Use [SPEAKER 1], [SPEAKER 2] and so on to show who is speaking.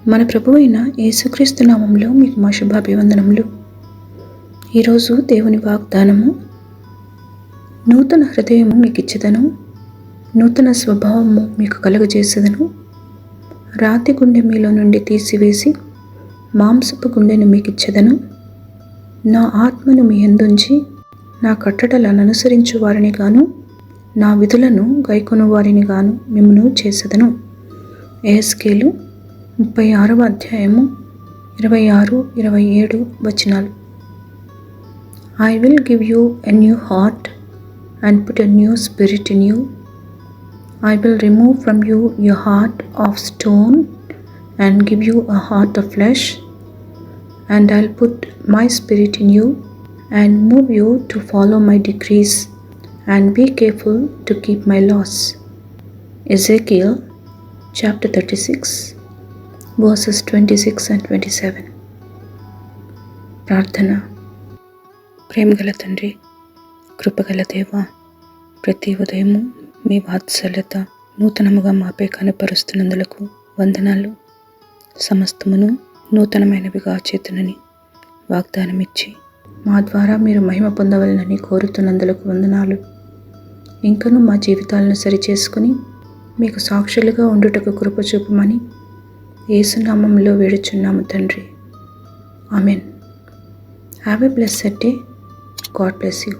[SPEAKER 1] మన ప్రభువు అయిన యేసుక్రీస్తు నామములో మీకు మా శుభాభివందనములు. ఈరోజు దేవుని వాగ్దానము, నూతన హృదయము మీకు ఇచ్చెదను, నూతన స్వభావము మీకు కలుగజేసేదను. రాతి గుండె మీలో నుండి తీసివేసి మాంసపు గుండెను మీకు ఇచ్చెదను. నా ఆత్మను మీ యందుంచి నా కట్టడలను అనుసరించు వారిని గాను, నా విధులను గైకొను వారిని గాను మిమ్మును చేసేదను. యెహెజ్కేలు 36వ అధ్యాయము 26-27 వచనాలు. I will give you a new heart and put a new spirit in you. I will remove from you your heart of stone and give you a heart of flesh. And I'll put my spirit in you and move you to follow my decrees and be careful to keep my laws. Ezekiel chapter 36 verses 26 and 27. ప్రార్థన. ప్రేమగల తండ్రి, కృపగల దేవ, ప్రతి ఉదయము మీ వాత్సల్యత నూతనముగా మాపై కనపరుస్తున్నందులకు వందనాలు. సమస్తమును నూతనమైనవిగా చేతునని వాగ్దానమిచ్చి మా ద్వారా మీరు మహిమ పొందవలనని కోరుతున్నందులకు వందనాలు. ఇంకను మా జీవితాలను సరిచేసుకుని మీకు సాక్షులుగా ఉండుటకు కృప చూపమని యేసు నామములో వేడుచున్నాము తండ్రి. Amen. Have a blessed day. God bless you.